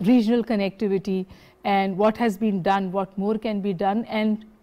regional connectivity and what has been done, what more can be done, and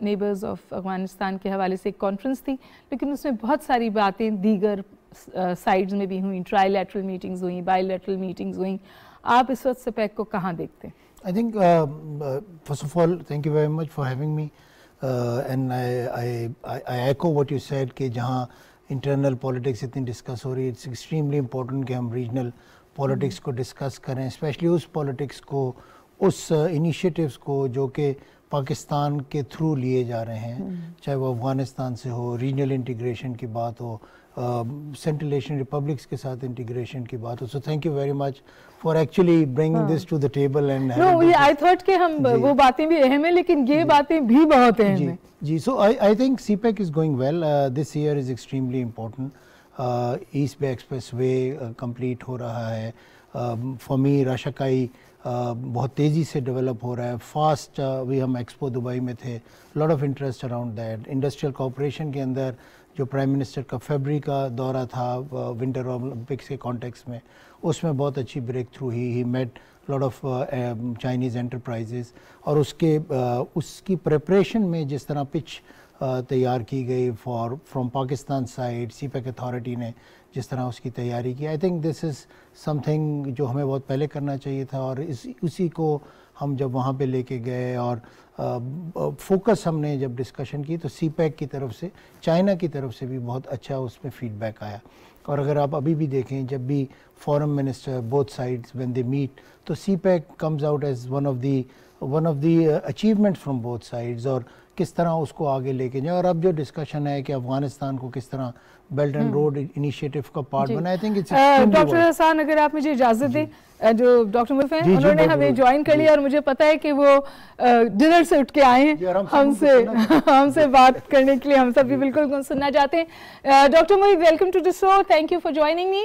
neighbours of Afghanistan کے حوالے سے ایک conference تھی، لیکن اس میں بہت ساری باتیں دیگر سائڈز میں بھی ہوئیں، ٹرائی لیٹرل میٹنگز ہوئیں، بائی لیٹرل میٹنگز ہوئیں. آپ اس وقت سپیک کو کہاں دیکھتے ہیں؟ I think, first of all, thank you very much for having me. And I echo what you said کہ جہاں انٹرنل پالیٹکس اتنی ڈسکس ہو رہی ہے، اٹس ایکسٹریملی امپورٹنٹ کہ ہم ریجنل پالیٹکس کو ڈسکس کریں، اسپیشلی اس پالیٹکس کو، اس انیشیٹوز کو جو کہ پاکستان کے تھرو لیے جا رہے ہیں، چاہے وہ افغانستان سے ہو، ریجنل انٹیگریشن کی بات ہو، سینٹرل ایشین ریپبلکس کے ساتھ انٹیگریشن کی بات ہو. So thank you very much for actually bringing this to the table. And I thought کہ ہم وہ باتیں بھی اہم ہیں لیکن یہ باتیں بھی بہت اہم ہیں. جی so I think CPEC is going well. This year is extremely important. East Bay expressway complete ہو رہا ہے. فار می راشاکائی بہت تیزی سے ڈیولپ ہو رہا ہے، فاسٹ. ابھی ہم ایکسپو دبئی میں تھے، lot of interest around that. Industrial cooperation کے اندر جو پرائم منسٹر کا فیبری کا دورہ تھا ونٹر اولمپکس کے کانٹیکس میں، اس میں بہت اچھی breakthrough he met lot of Chinese enterprises. اور اس کی پریپریشن میں جس طرح پچ تیار کی گئی from Pakistan side, CPEC authority نے جس طرح اس کی تیاری کی، I think this is some thing جو ہمیں بہت پہلے کرنا چاہیے تھا. اور اسی کو ہم جب وہاں پہ لے کے گئے اور فوکس ہم نے جب ڈسکشن کی تو سی پیک کی طرف سے، چائنا کی طرف سے بھی بہت اچھا اس میں فیڈ بیک آیا. اور اگر آپ ابھی بھی دیکھیں جب بھی forum minister both sides when they meet تو CPEC comes out as one of the achievement from both sides, اور کس طرح اس کو آگے لے کے جائیں. اور اب جو ڈسکشن ہے کہ افغانستان کو کس طرح بیلٹ اینڈ روڈ انیشیٹو کا پارٹ بنا، آئی تھنک ڈاکٹر حسان اگر آپ مجھے اجازت دیں، جو ڈاکٹر ملف ہیں انہوں نے ہمیں جوائن کر لیا اور مجھے پتا ہے کہ وہ ڈنر سے اٹھ کے آئے ہیں ہم سے بات کرنے کے لیے. ہم سب بھی بالکل سننا چاہتے ہیں. Doctor Mohid, welcome to the show, thank you for joining me.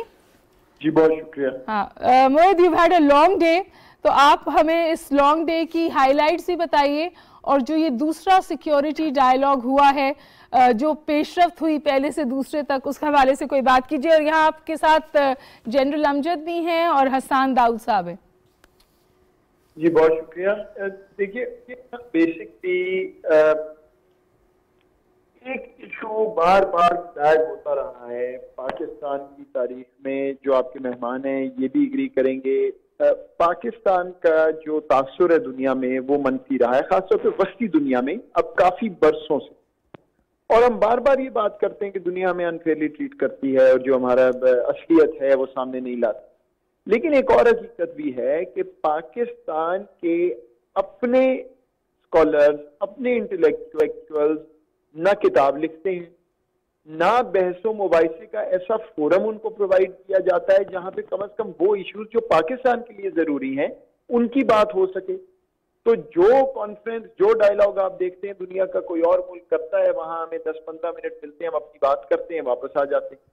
جی بہت شکریہ. ہاں Mohid, you had a long day, تو آپ ہمیں اس لانگ ڈے کی ہائی لائٹس بھی بتائیے، اور جو یہ دوسرا سیکیورٹی ڈائیلاگ ہوا ہے، جو پیش رفت ہوئی پہلے سے دوسرے تک، اس کے حوالے سے کوئی بات کیجیے. اور یہاں آپ کے ساتھ جنرل امجد بھی ہیں اور حسان داؤد صاحب ہیں. جی بہت شکریہ. دیکھیے بیسکلی ایک ایشو بار بار ڈائیو ہوتا رہا ہے پاکستان کی تاریخ میں، جو آپ کے مہمان ہیں یہ بھی اگری کریں گے. پاکستان کا جو تاثر ہے دنیا میں وہ منفی رہا ہے، خاص طور پہ وسطی دنیا میں اب کافی برسوں سے. اور ہم بار بار یہ بات کرتے ہیں کہ دنیا ہمیں انفیئرلی ٹریٹ کرتی ہے اور جو ہمارا اصلیت ہے وہ سامنے نہیں لاتی. لیکن ایک اور حقیقت بھی ہے کہ پاکستان کے اپنے اسکالرز، اپنے انٹلیکچوئلز نہ کتاب لکھتے ہیں، نہ بحث و مباحثے کا ایسا فورم ان کو پرووائڈ کیا جاتا ہے جہاں پہ کم از کم وہ ایشوز جو پاکستان کے لیے ضروری ہیں ان کی بات ہو سکے. تو جو کانفرنس، جو ڈائیلاگ آپ دیکھتے ہیں دنیا کا کوئی اور ملک کرتا ہے، وہاں ہمیں 10-15 منٹ ملتے ہیں، ہم اپنی بات کرتے ہیں، واپس آ جاتے ہیں.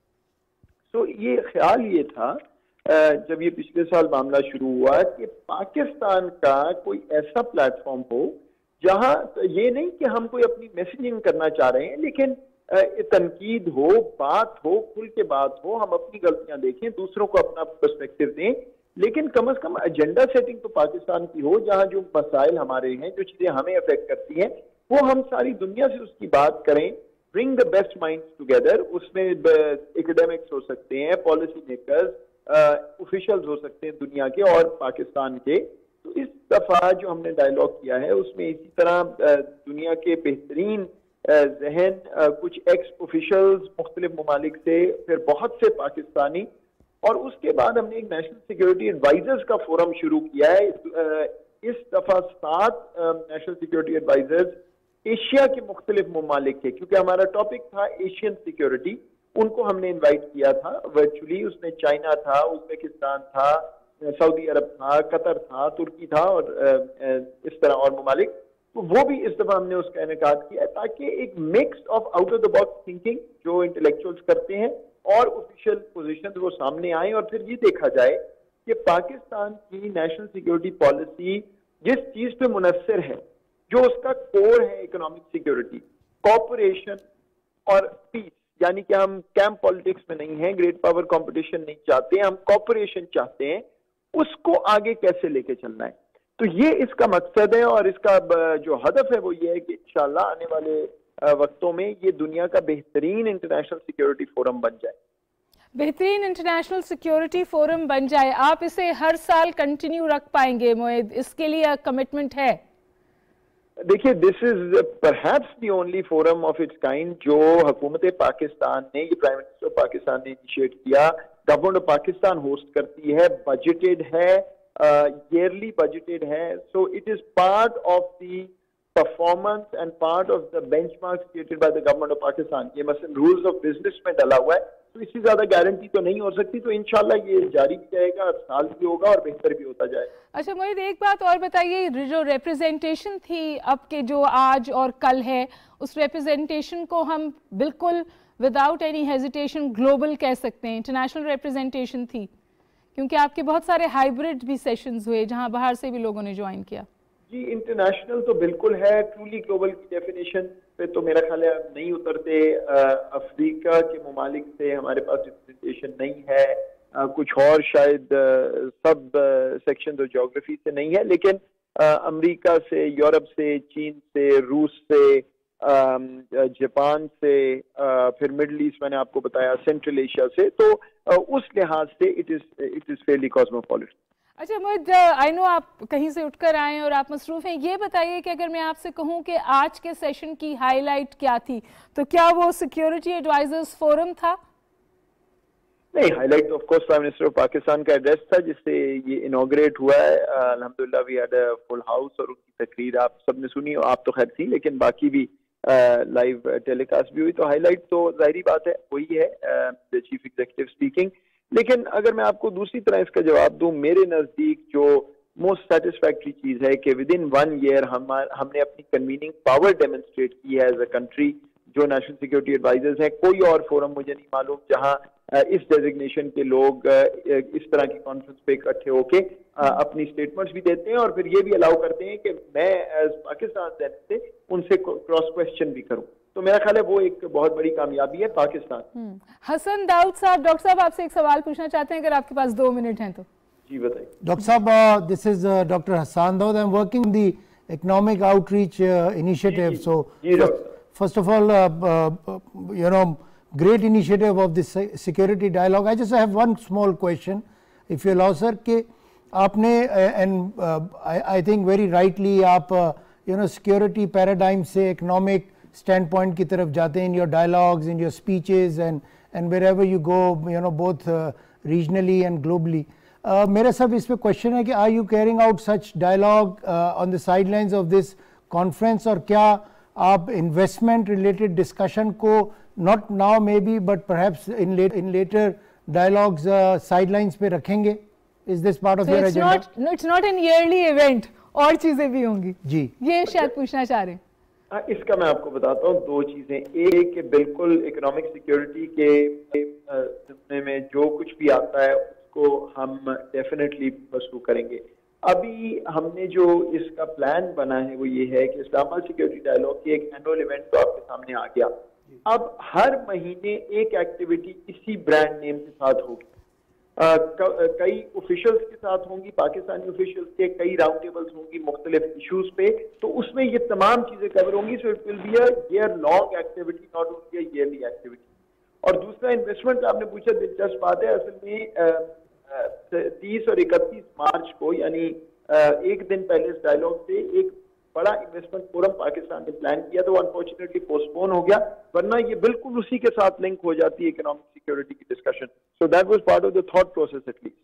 سو یہ خیال یہ تھا جب یہ پچھلے سال معاملہ شروع ہوا کہ پاکستان کا کوئی ایسا پلیٹ فارم ہو جہاں یہ نہیں کہ ہم کوئی اپنی میسیجنگ کرنا چاہ رہے ہیں، لیکن تنقید ہو، بات ہو، کھل کے بات ہو، ہم اپنی غلطیاں دیکھیں، دوسروں کو اپنا پرسپیکٹو دیں، لیکن کم از کم ایجنڈا سیٹنگ تو پاکستان کی ہو، جہاں جو مسائل ہمارے ہیں، جو چیزیں ہمیں افیکٹ کرتی ہیں، وہ ہم ساری دنیا سے اس کی بات کریں. برنگ دا بیسٹ مائنڈز ٹوگیدر. اس میں ایکیڈیمکس ہو سکتے ہیں، پالیسی میکرز، آفیشلز ہو سکتے ہیں دنیا کے اور پاکستان کے. تو اس دفعہ جو ہم نے ڈائیلاگ کیا ہے اس میں اسی طرح دنیا کے بہترین ذہن، کچھ ایکس آفیشلز مختلف ممالک سے، پھر بہت سے پاکستانی، اور اس کے بعد ہم نے ایک نیشنل سیکیورٹی ایڈوائزرز کا فورم شروع کیا ہے. اس دفعہ 7 نیشنل سیکیورٹی ایڈوائزرز ایشیا کے مختلف ممالک کے، کیونکہ ہمارا ٹاپک تھا ایشین سیکیورٹی، ان کو ہم نے انوائٹ کیا تھا ورچولی. اس میں چائنا تھا، ازبیکستان تھا، سعودی عرب تھا، قطر تھا، ترکی تھا، اور اس طرح اور ممالک. تو وہ بھی اس دفعہ ہم نے اس کا انعقاد کیا ہے تاکہ ایک mix of out of the box thinking جو انٹلیکچوئلز کرتے ہیں اور آفیشیل پوزیشن وہ سامنے آئیں، اور پھر یہ دیکھا جائے کہ پاکستان کی نیشنل سیکیورٹی پالیسی جس چیز پہ منحصر ہے، جو اس کا کور ہے، اکنامک سیکیورٹی، کوآپریشن اور پیس، یعنی کہ ہم کیمپ پالیٹکس میں نہیں ہیں، گریٹ پاور کمپٹیشن نہیں چاہتے ہیں، ہم کوآپریشن چاہتے ہیں، اس کو آگے کیسے لے کے چلنا ہے. تو یہ اس کا مقصد ہے اور اس کا جو ہدف ہے وہ یہ ہے کہ انشاءاللہ آنے والے وقتوں میں یہ دنیا کا بہترین انٹرنیشنل سیکیورٹی فورم بن جائے. بہترین انٹرنیشنل سیکیورٹی فورم بن جائے. آپ اسے ہر سال کنٹینیو رکھ پائیں گے معید؟ اس کے لیے کمٹمنٹ ہے؟ دیکھیے this is perhaps the only forum of its kind جو حکومت پاکستان نے, یہ پرائم منسٹر آف پاکستان نے انیشیٹ کیا. گورنمنٹ آف پاکستان ہوسٹ کرتی ہے, بجٹڈ ہے, ایئرلی بجٹڈ ہے. So it is part of the performance and part of the benchmarks created by the government of Pakistan. یہ مثلا rules of business میں ڈلا ہوا ہے, تو اس سے زیادہ گارنٹی تو نہیں ہو سکتی. تو انشاءاللہ یہ جاری بھی جائے گا, ہر سال بھی ہوگا اور بہتر بھی ہوتا جائے گا. اچھا معید ایک بات اور بتائیے, جو ریپرزینٹیشن تھی اب کے جو آج اور کل ہے, اس ریپرزینٹیشن کو ہم بالکل وداؤٹ اینی ہیزیٹیشن گلوبل کہہ سکتے ہیں, انٹرنیشنل ریپرزینٹیشن تھی, کیونکہ آپ کے بہت سارے ہائیبرڈ بھی سیشنز ہوئے جہاں باہر سے بھی لوگوں نے جوائن کیا. جی انٹرنیشنل تو بالکل ہے. ٹرولی گلوبل کی ڈیفینیشن پہ تو میرا خیال ہے نہیں اترتے. افریقہ کے ممالک سے ہمارے پاس ریپرزنٹیشن نہیں ہے, کچھ اور شاید سب سیکشن اور جیوگرافی سے نہیں ہے, لیکن امریکہ سے, یورپ سے, چین سے, روس سے, جاپان سے, پھر مڈل ایسٹ میں نے آپ کو بتایا, سینٹرل ایشیا سے. تو اس لحاظ سے اٹ از فیئرلی کاسموپولیٹن. اچھا معید آئی نو آپ کہیں سے اٹھ کر آئے اور آپ مصروف ہیں, یہ بتائیے کہ اگر میں آپ سے کہوں کہ آج کے سیشن کی ہائی لائٹ کیا تھی, تو کیا وہ سیکیورٹی ایڈوائزرز فورم تھا؟ نہیں, high light of course prime minister of Pakistan کا ایڈریس تھا جس سے یہ انوگریٹ ہوا ہے. الحمدللہ we had a full house, اور ان کی تقریر آپ سب نے سنی, آپ تو خیر تھی لیکن باقی بھی لائیو ٹیلی کاسٹ بھی ہوئی. تو ہائی لائٹ تو ظاہری بات ہے وہی ہے, چیف ایگزیکٹو اسپیکنگ. لیکن اگر میں آپ کو دوسری طرح اس کا جواب دوں, میرے نزدیک جو موسٹ سیٹسفیکٹری چیز ہے کہ ود ان 1 year ہم نے اپنی کنویننگ پاور ڈیمونسٹریٹ کی ہے ایز اے کنٹری. جو نیشنل سیکورٹی ایڈوائزرز ہیں, کوئی اور فورم مجھے نہیں معلوم جہاں اس ڈیزگنیشن کے لوگ اس طرح کی کانفرنس پہ اکٹھے ہو کے اپنی اسٹیٹمنٹس بھی دیتے ہیں اور پھر یہ بھی الاؤ کرتے ہیں کہ میں ایز پاکستان سے ان سے کراس کوشچن بھی کروں. تو میرا خیال ہے وہ ایک بہت بڑی کامیابی ہے پاکستان. حسن داؤد صاحب, ڈاکٹر صاحب آپ سے ایک سوال پوچھنا چاہتے ہیں اگر آپ کے پاس 2 منٹ ہیں تو. جی بتائیے. ڈاکٹر صاحب, this is doctor Hassan Dawood. I am working the economic outreach initiative. So first of all, great initiative of this security dialogue. I just have one small question, if you allow sir, کہ آپ نے and I think very rightly آپ security paradigm سے economic standpoint کی طرف جاتے ہیں in your dialogues, in your speeches and wherever you go, both regionally and globally. میرا سب اس پہ question ہے کہ are you carrying out such dialogue on the sidelines of this conference, اور کیا آپ investment related discussion کو not now maybe but perhaps in later dialogues sidelines پہ رکھیں گے؟ Is this part of your agenda? No, it's not an yearly event, اور چیزیں بھی ہوں گی. جی یہ شاید پوچھنا چاہ رہے ہیں. اس کا میں آپ کو بتاتا ہوں 2 چیزیں. ایک کہ بالکل اکنامک سیکیورٹی کے ضمن میں جو کچھ بھی آتا ہے اس کو ہم ڈیفینیٹلی پرسو کریں گے. ابھی ہم نے جو اس کا پلان بنا ہے وہ یہ ہے کہ اسلام آباد سیکیورٹی ڈائیلاگ کی ایک اینول ایونٹ تو آپ کے سامنے آ گیا. اب ہر مہینے ایک ایکٹیویٹی اسی برانڈ نیم کے ساتھ ہوگی. کئی آفیشلز کے ساتھ ہوں گی, پاکستانی آفیشلز کے کئی راؤنڈ ٹیبلز ہوں گی مختلف ایشوز پہ, تو اس میں یہ تمام چیزیں کور ہوں گی. So it will be a year long activity, not only a yearly activity. اور دوسرا انویسٹمنٹ آپ نے پوچھا, دلچسپ بات ہے. اصل میں 30 اور 31 مارچ کو یعنی ایک دن پہلے اس ڈائیلاگ سے ایک بڑا انویسٹمنٹ فورم پاکستان نے پلان کیا تھا, وہ انفارچونیٹلی پوسٹ پون ہو گیا, ورنہ یہ بالکل اسی کے ساتھ لنک ہو جاتی ہے اکنامک سیکیورٹی کی discussion. So that was part of the thought process at least.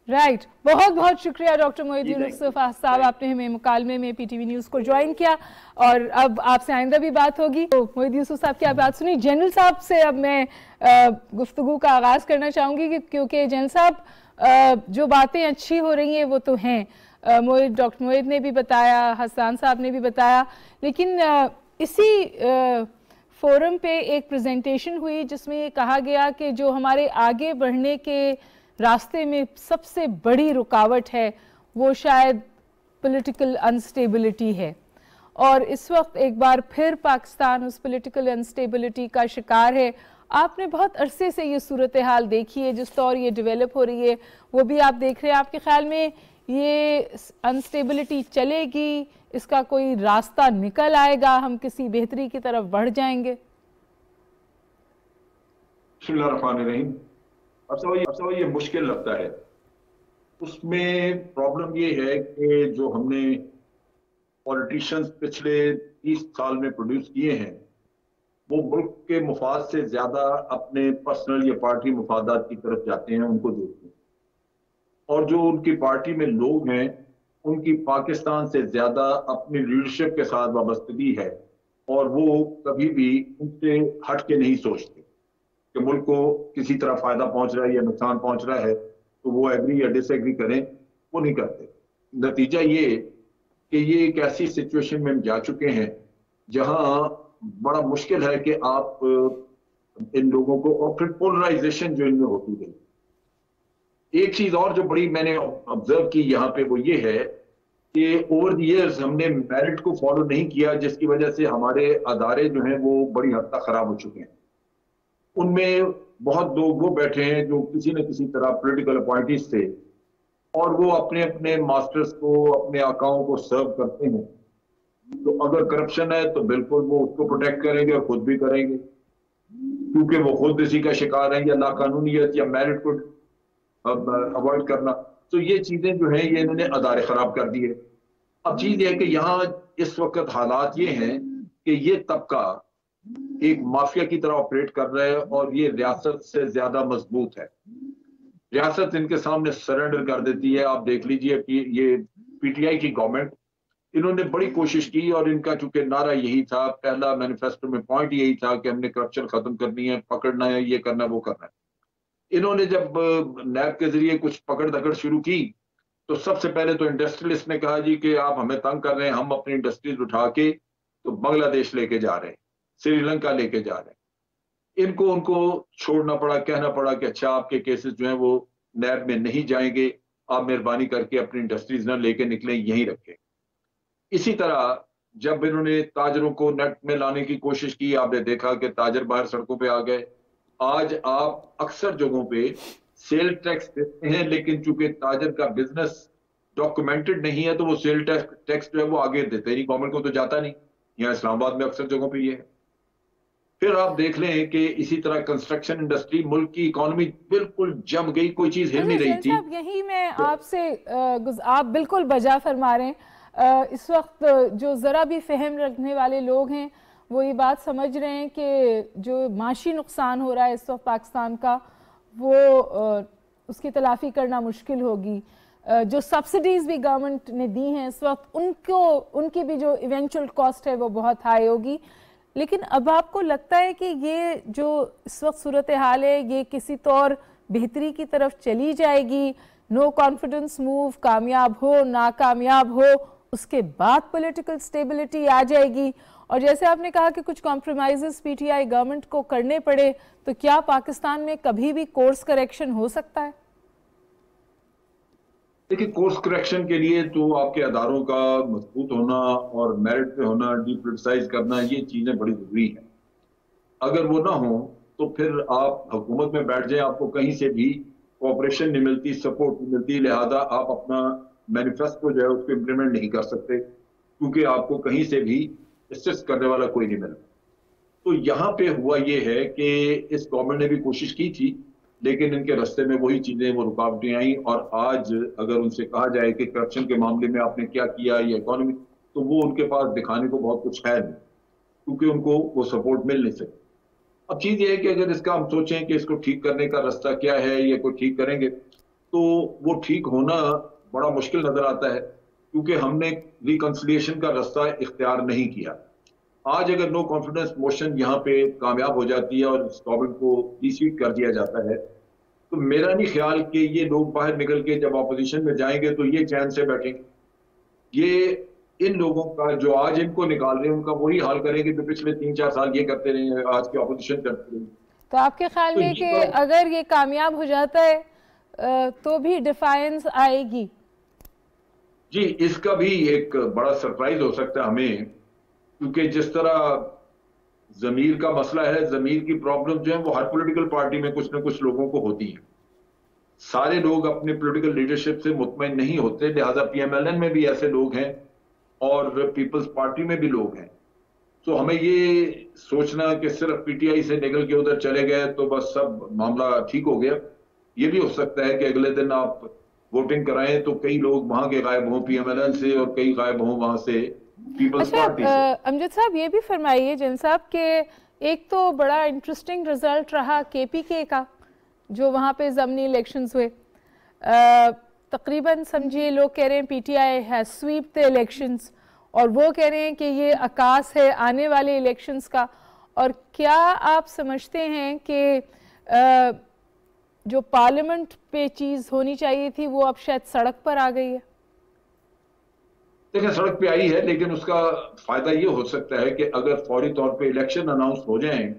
Right, بہت بہت شکریہ ڈاکٹر معید یوسف صاحب, آپ نے ہمیں مکالمے میں پی ٹی وی نیوز کو جوائن کیا, اور اب آپ سے آئندہ بھی بات ہوگی. تو معید یوسف صاحب کی آپ بات سنی. جنرل صاحب سے اب میں گفتگو کا آغاز کرنا چاہوں گی, کیونکہ جنرل صاحب جو باتیں اچھی ہو رہی ہیں وہ تو ہیں, ڈاکٹر معید نے بھی بتایا, حسان صاحب نے بھی بتایا, لیکن اسی فورم پہ ایک پریزنٹیشن ہوئی جس میں یہ کہا گیا کہ جو ہمارے آگے بڑھنے کے راستے میں سب سے بڑی رکاوٹ ہے وہ شاید پولیٹیکل انسٹیبلٹی ہے, اور اس وقت ایک بار پھر پاکستان اس پولیٹیکل انسٹیبلٹی کا شکار ہے. آپ نے بہت عرصے سے یہ صورتحال دیکھی ہے, جس طور یہ ڈیولپ ہو رہی ہے وہ بھی آپ دیکھ رہے ہیں. آپ کے خیال میں یہ انسٹیبلٹی چلے گی، اس کا کوئی راستہ نکل آئے گا، ہم کسی بہتری کی طرف بڑھ جائیں گے؟ بسم اللہ الرحمن الرحیم. اب یہ مشکل لگتا ہے. اس میں پرابلم یہ ہے کہ جو ہم نے پولیٹیشنز پچھلے 30 سال میں پروڈیوس کیے ہیں وہ ملک کے مفاد سے زیادہ اپنے پرسنل یا پارٹی مفادات کی طرف جاتے ہیں، ان کو دیکھتے ہیں. اور جو ان کی پارٹی میں لوگ ہیں ان کی پاکستان سے زیادہ اپنی لیڈرشپ کے ساتھ وابستگی ہے، اور وہ کبھی بھی ان سے ہٹ کے نہیں سوچتے کہ ملک کو کسی طرح فائدہ پہنچ رہا ہے یا نقصان پہنچ رہا ہے تو وہ ایگری یا ڈس ایگری کریں، وہ نہیں کرتے. نتیجہ یہ کہ یہ ایک ایسی سچویشن میں ہم جا چکے ہیں جہاں بڑا مشکل ہے کہ آپ ان لوگوں کو، اور پھر پولرائزیشن جو ان میں ہوتی گئی. ایک چیز اور جو بڑی میں نے آبزرو کی یہاں پہ وہ یہ ہے کہ اوور دی ایئرز ہم نے میرٹ کو فالو نہیں کیا، جس کی وجہ سے ہمارے ادارے جو ہیں وہ بڑی حد تک خراب ہو چکے ہیں. ان میں بہت لوگ وہ بیٹھے ہیں جو کسی نہ کسی طرح پولیٹیکل اپوائنٹیز تھے، اور وہ اپنے اپنے ماسٹرز کو، اپنے آقاؤں کو سرو کرتے ہیں. تو اگر کرپشن ہے تو بالکل وہ اس کو پروٹیکٹ کریں گے اور خود بھی کریں گے، کیونکہ وہ خود اسی کا شکار ہیں، یا لاقانونیت یا میرٹ کو اوائڈ کرنا. تو یہ چیزیں جو ہیں یہ انہوں نے ادارے خراب کر دیے. اب چیز یہ ہے کہ یہاں اس وقت حالات یہ ہیں کہ یہ طبقہ ایک مافیا کی طرح آپریٹ کر رہا ہے، اور یہ ریاست سے زیادہ مضبوط ہے. ریاست ان کے سامنے سرنڈر کر دیتی ہے. آپ دیکھ لیجئے کہ یہ پی ٹی آئی کی گورنمنٹ، انہوں نے بڑی کوشش کی، اور ان کا چونکہ نعرہ یہی تھا، پہلا مینیفیسٹو میں پوائنٹ یہی تھا کہ ہم نے کرپشن ختم کرنی ہے، پکڑنا ہے، یہ کرنا ہے، وہ کرنا ہے. انہوں نے جب نیب کے ذریعے کچھ پکڑ دکڑ شروع کی تو سب سے پہلے تو انڈسٹریلسٹ نے کہا جی کہ آپ ہمیں تنگ کر رہے ہیں، ہم اپنی انڈسٹریز اٹھا کے تو بنگلہ دیش لے کے جا رہے ہیں، سری لنکا لے کے جا رہے ہیں. ان کو چھوڑنا پڑا، کہنا پڑا کہ اچھا آپ کے کیسز جو ہیں وہ نیب میں نہیں جائیں گے، آپ مہربانی کر کے اپنی انڈسٹریز نہ لے کے نکلیں، یہیں رکھیں. اسی طرح جب انہوں نے تاجروں کو نیٹ میں لانے کی کوشش کی، آپ نے دیکھا کہ تاجر باہر سڑکوں پہ آ گئے. آج آپ اکثر جگہوں پہ سیل ٹیکس دیتے ہیں، لیکن چونکہ تاجر کا بزنس ڈاکومنٹڈ نہیں ہے تو وہ سیل ٹیکس جو ہے وہ آگے دیتے نہیں، گورنمنٹ کو تو جاتا نہیں. یہاں اسلام آباد میں اکثر جگہوں پہ یہ ہے. پھر آپ دیکھ لیں کہ اسی طرح کنسٹرکشن انڈسٹری، ملک کی اکانومی بالکل جم گئی، کوئی چیز ہل نہیں رہی تھی. یہی میں آپ سے آپ بالکل بجا فرما رہے ہیں. اس وقت جو ذرا بھی فہم رکھنے والے لوگ ہیں وہ یہ بات سمجھ رہے ہیں کہ جو معاشی نقصان ہو رہا ہے اس وقت پاکستان کا، وہ اس کی تلافی کرنا مشکل ہوگی. جو سبسڈیز بھی گورنمنٹ نے دی ہیں اس وقت، ان کی بھی جو ایونچول کاسٹ ہے وہ بہت ہائی ہوگی. لیکن اب آپ کو لگتا ہے کہ یہ جو اس وقت صورتحال ہے یہ کسی طور بہتری کی طرف چلی جائے گی؟ نو کانفیڈنس موو کامیاب ہو ناکامیاب ہو، اس کے بعد پولیٹیکل سٹیبلٹی آ جائے گی؟ اور جیسے آپ نے کہا کہ کچھ compromises P T I government کو کرنے پڑے، تو کیا پاکستان میں کبھی بھی کورس کریکشن ہو سکتا ہے؟ دیکھیں، کورس کریکشن کے لیے تو آپ کے اداروں کا مضبوط ہونا اور میرٹ پہ ہونا، ڈی پولیٹیسائز کرنا، یہ چیزیں بڑی ضروری ہیں. اگر وہ نہ ہوں تو پھر آپ حکومت میں بیٹھ جائیں، آپ کو کہیں سے بھی کوآپریشن نہیں ملتی، سپورٹ نہیں ملتی، لہذا آپ اپنا مینیفیسٹو جو ہے اس کو امپلیمنٹ نہیں کر سکتے، کیونکہ آپ کو کہیں سے بھی اسسٹ کرنے والا کوئی نہیں ملتا. تو یہاں پہ ہوا یہ ہے کہ اس گورنمنٹ نے بھی کوشش کی تھی، لیکن ان کے راستے میں وہی چیزیں، وہ رکاوٹیں آئیں. اور آج اگر ان سے کہا جائے کہ کرپشن کے معاملے میں آپ نے کیا کیا یا اکانومی، تو وہ ان کے پاس دکھانے کو بہت کچھ ہے نہیں، کیونکہ ان کو وہ سپورٹ مل نہیں سکتی. اب چیز یہ ہے کہ اگر اس کا ہم سوچیں کہ اس کو ٹھیک کرنے کا راستہ کیا ہے یا کوئی ٹھیک کریں گے، تو وہ ٹھیک ہونا بڑا مشکل نظر آتا ہے، کیونکہ ہم نے ریکنسلیشن کا راستہ اختیار نہیں کیا. آج اگر نو کانفیڈنس موشن یہاں پہ کامیاب ہو جاتی ہے اور اس گورنمنٹ کو ڈی سیٹ کر دیا جاتا ہے، تو میرا نہیں خیال کہ یہ لوگ باہر نکل کے جب اپوزیشن میں جائیں گے تو یہ چین سے بیٹھیں گے. یہ ان لوگوں کا جو آج ان کو نکال رہے ہیں ان کا وہی حال کریں گے جو پچھلے 3-4 سال یہ کرتے رہے ہیں، آج کی اپوزیشن کرتے رہے. تو آپ کے خیال میں کہ اگر یہ کامیاب ہو جاتا ہے تو بھی ڈیفائنس آئے گی؟ جی، اس کا بھی ایک بڑا سرپرائز ہو سکتا ہے ہمیں، کیونکہ جس طرح ضمیر کا مسئلہ ہے، ضمیر کی پرابلم جو ہے وہ ہر پولیٹیکل پارٹی میں کچھ نہ کچھ لوگوں کو ہوتی ہے. سارے لوگ اپنے پولیٹیکل لیڈرشپ سے مطمئن نہیں ہوتے، لہٰذا PMLN میں بھی ایسے لوگ ہیں اور پیپلز پارٹی میں بھی لوگ ہیں. تو ہمیں یہ سوچنا کہ صرف PTI سے نکل کے ادھر چلے گئے تو بس سب معاملہ ٹھیک ہو گیا. یہ بھی ہو سکتا ہے کہ اگلے دن آپ ووٹنگ کرائیں تو کئی لوگ وہاں کے غائب ہوں PMLN سے اور کئی غائب ہوں وہاں سے پیپلز پارٹی سے. امجد صاحب یہ بھی فرمائیے جن صاحب کہ ایک تو بڑا انٹرسٹنگ رزلٹ رہا KPK کا جو وہاں پہ ضمنی الیکشنز ہوئے. تقریباً سمجھیے لوگ کہہ رہے ہیں PTI has swept the elections اور وہ کہہ رہے ہیں کہ یہ عکاس ہے آنے والے الیکشنز کا. اور کیا آپ سمجھتے ہیں کہ جو پارلیمنٹ پہ چیز ہونی چاہیے تھی وہ اب شاید سڑک پر آ گئی ہے؟ دیکھیں سڑک پہ آئی ہے لیکن اس کا فائدہ یہ ہو سکتا ہے کہ اگر فوری طور پہ الیکشن اناؤنس ہو جائیں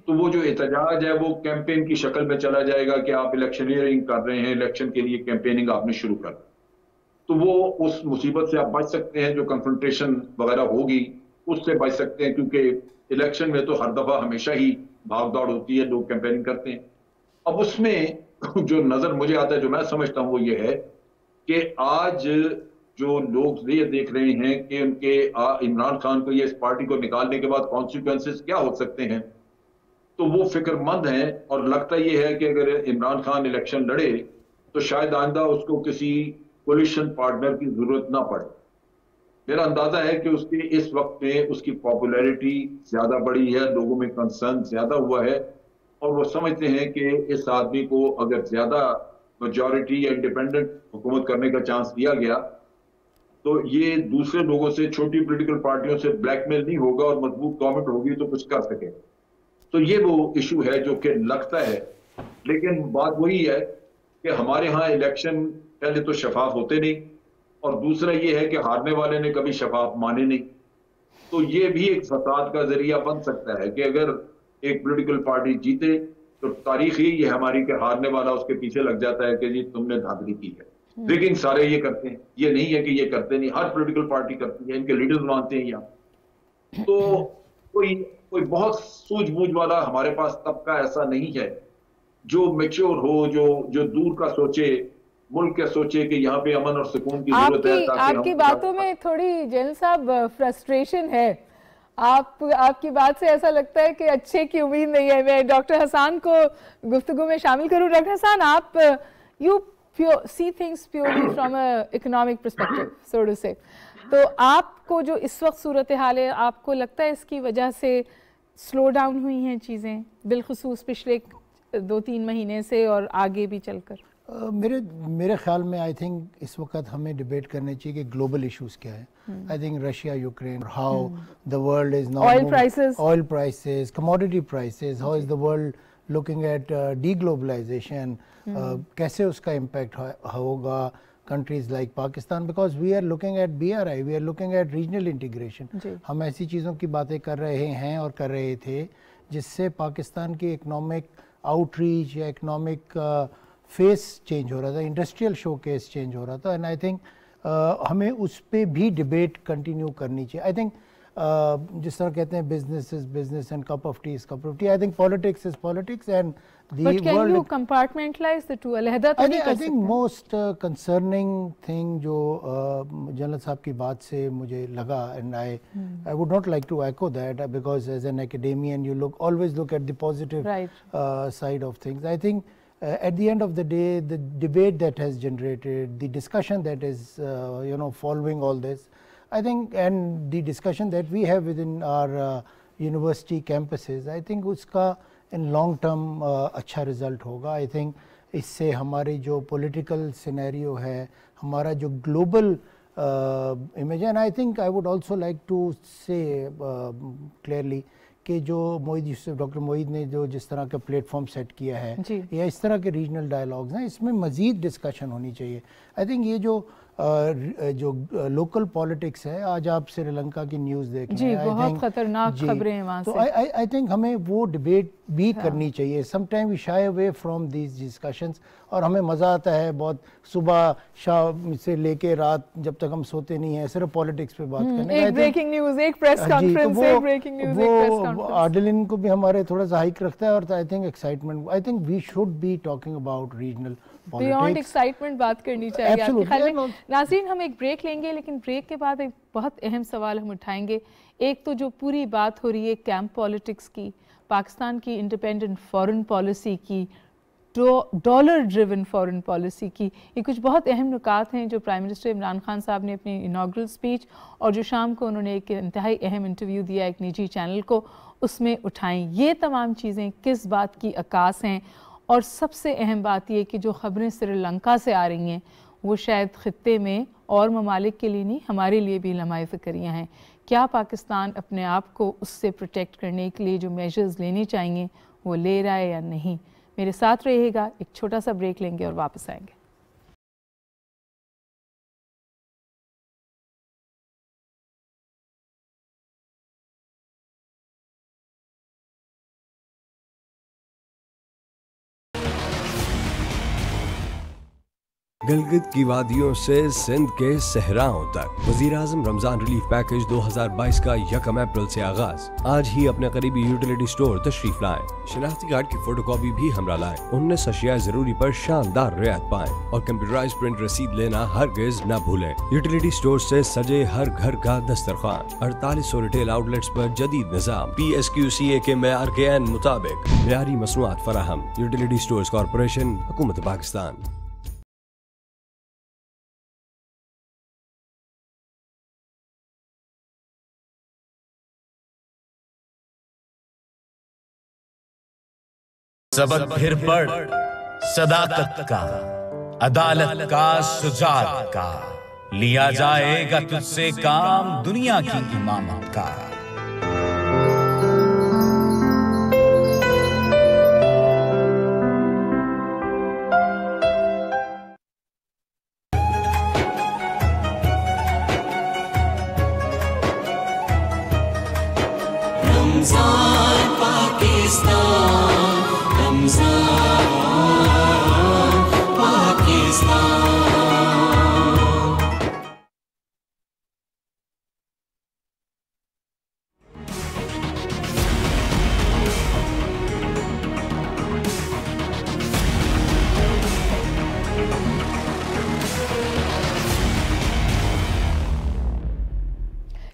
تو وہ جو احتجاج ہے وہ کیمپین کی شکل میں چلا جائے گا کہ آپ الیکشنیئرنگ کر رہے ہیں، الیکشن کے لیے کیمپیننگ آپ نے شروع کر. تو وہ اس مصیبت سے آپ بچ سکتے ہیں جو کنفرنٹیشن وغیرہ ہوگی اس سے بچ سکتے ہیں، کیونکہ الیکشن میں تو ہر دفعہ ہمیشہ ہی بھاگ دوڑ ہوتی ہے، لوگ کیمپیننگ کرتے ہیں. اب اس میں جو نظر مجھے آتا ہے جو میں سمجھتا ہوں وہ یہ ہے کہ آج جو لوگ یہ دیکھ رہے ہیں کہ ان کے عمران خان کو یہ اس پارٹی کو نکالنے کے بعد کانسیکوینسز کیا ہو سکتے ہیں، تو وہ فکر مند ہیں. اور لگتا یہ ہے کہ اگر عمران خان الیکشن لڑے تو شاید آئندہ اس کو کسی کولیشن پارٹنر کی ضرورت نہ پڑے. میرا اندازہ ہے کہ اس کی اس وقت میں اس کی پاپولیرٹی زیادہ بڑی ہے، لوگوں میں کنسرن زیادہ ہوا ہے اور وہ سمجھتے ہیں کہ اس آدمی کو اگر زیادہ میجورٹی یا انڈیپینڈنٹ حکومت کرنے کا چانس دیا گیا تو یہ دوسرے لوگوں سے، چھوٹی پولیٹیکل پارٹیوں سے بلیک میل نہیں ہوگا اور مضبوط گورنمنٹ ہوگی تو کچھ کر سکے. تو یہ وہ ایشو ہے جو کہ لگتا ہے. لیکن بات وہی ہے کہ ہمارے ہاں الیکشن پہلے تو شفاف ہوتے نہیں اور دوسرا یہ ہے کہ ہارنے والے نے کبھی شفاف مانے نہیں. تو یہ بھی ایک فساد کا ذریعہ بن سکتا ہے کہ اگر ایک پولیٹیکل پارٹی جیتے تو تاریخ ہی یہ ہماری کہ ہارنے والا اس کے پیچھے لگ جاتا ہے کہ جی تم نے دھاندلی کی ہے. لیکن سارے یہ کرتے ہیں، یہ نہیں ہے کہ یہ کرتے نہیں، ہر پولیٹیکل پارٹی کرتی ہے، ان کے لیڈرز مانتے ہیں یہاں. تو کوئی بہت سوجھ بوجھ والا ہمارے پاس طبقہ ایسا نہیں ہے جو میچور ہو، جو دور کا سوچے، ملک کا سوچے کہ یہاں پہ امن اور سکون کی ضرورت ہے. آپ کی باتوں میں تھوڑی جیل صاحب فرسٹریشن ہے. آپ کی بات سے ایسا لگتا ہے کہ اچھے کی امید نہیں ہے. میں ڈاکٹر حسان کو گفتگو میں شامل کروں. ڈاکٹر حسان، آپ you see things purely from a economic perspective, so to say. تو آپ کو جو اس وقت صورتحال ہے، آپ کو لگتا ہے اس کی وجہ سے سلو ڈاؤن ہوئی ہیں چیزیں بالخصوص پچھلے 2-3 مہینے سے اور آگے بھی چل کر؟ میرے خیال میں آئی تھنک اس وقت ہمیں ڈیبیٹ کرنے چاہیے کہ گلوبل ایشوز کیا ہے. I think Russia Ukraine, how the world is now, oil prices, commodity prices, how is the world looking at deglobalization, کیسے اس کا impact ہوگا countries like Pakistan, because we are looking at BRI, we are looking at regional integration. ہم ایسی چیزوں کی باتیں کر رہے ہیں اور کر رہے تھے جس سے پاکستان کی اکنامک آؤٹ ریچ یا اکنامک فیس چینج ہو رہا تھا، انڈسٹریل شو کیس چینج ہو رہا تھا. اینڈ آئی تھنک ہمیں اس پہ بھی ڈبیٹ کنٹینیو کرنی چاہیے. آئی تھنک جس طرح کہتے ہیں business is business and cup of tea is cup of tea. I think politics is politics and the world. But can world you compartmentalize the two? علیحدہ تو نہیں کر سکتے. I think most concerning thing جو general صاحب کی بات سے مجھے لگا, and I would not like to echo that because as an academian you always look at the positive side of things. I think at the end of the day, the debate that has generated, the discussion that is following all this, I think, and the discussion that we have within our university campuses, I think اس کا in long term اچھا result ہوگا. I think اس سے ہماری جو political scenario ہے, ہمارا جو global image, and I think I would also like to say clearly کہ جو ڈاکٹر معید نے جو جس طرح کا پلیٹ فارم سیٹ کیا ہے یا اس طرح کے ریجنل ڈائلاگز ہیں, اس میں مزید ڈسکشن ہونی چاہیے. آئی تھنک یہ جو لوکل پالیٹکس ہے, آج آپ سری لنکا کی نیوز دیکھ رہے ہیں, بہت خطرناک خبریں ہیں وہاں سے, تو آئی تھنک ہمیں وہ ڈبیٹ بھی کرنی چاہیے. Some time we shy away from these discussions, اور ہمیں مزہ آتا ہے بہت صبح شام سے لے کے رات جب تک ہم سوتے نہیں ہیں صرف پالیٹکس پہ بات کرنے. ایک بریکنگ نیوز, ایک پریس کانفرنس, ایک بریکنگ نیوز, ایک پریس کانفرنس, آرڈلن کو بھی ہمارے تھوڑا سا ہائک رکھتا ہے. اور I think excitement, I think we should be talking about regional beyond excitement بات کرنی چاہیے آپ کے خیال میں. ناظرین ہم ایک بریک لیں گے لیکن بریک کے بعد ایک بہت اہم سوال ہم اٹھائیں گے. ایک تو جو پوری بات ہو رہی ہے کیمپ پالیٹکس کی, پاکستان کی انڈیپینڈنٹ فارن پالیسی کی, ڈالر ڈریون فارن پالیسی کی, یہ کچھ بہت اہم نکات ہیں جو پرائم منسٹر عمران خان صاحب نے اپنی اناگرل سپیچ اور جو شام کو انہوں نے ایک انتہائی اہم انٹرویو دیا ایک نجی چینل کو, اس میں اٹھائیں. یہ تمام چیزیں کس بات کی عکاس ہیں, اور سب سے اہم بات یہ کہ جو خبریں سری لنکا سے آ رہی ہیں وہ شاید خطے میں اور ممالک کے لیے نہیں ہمارے لیے بھی لمحہ فکریاں ہیں. کیا پاکستان اپنے آپ کو اس سے پروٹیکٹ کرنے کے لیے جو میجرز لینے چاہیے وہ لے رہا ہے یا نہیں؟ میرے ساتھ رہیے گا, ایک چھوٹا سا بریک لیں گے اور واپس آئیں گے. گلگت کی وادیوں سے سندھ کے صحراؤں تک وزیراعظم رمضان ریلیف پیکج 2022 کا 1 اپریل سے آغاز. آج ہی اپنے قریبی یوٹیلیٹی سٹور تشریف لائیں, شناختی کارڈ کی فوٹو کاپی بھی ہمراہ لائیں, 19 اشیاء ضروری پر شاندار رعایت پائیں اور کمپیوٹرائز پرنٹ رسید لینا ہرگز نہ بھولیں. یوٹیلیٹی سٹور سے سجے ہر گھر کا دسترخوان, 4800 ریٹیل آؤٹ لیٹس پر جدید نظام, PSQCA کے معیار کے عین مطابق معیاری مصنوعات فراہم. یوٹیلیٹی سٹورز کارپوریشن, حکومت پاکستان. سبق پھر پڑھ صداقت کا, عدالت کا, شجاعت کا, لیا جائے گا تجھ سے کام دنیا کی امامت کا. رمضان پاکستان, رمضان پاکستان.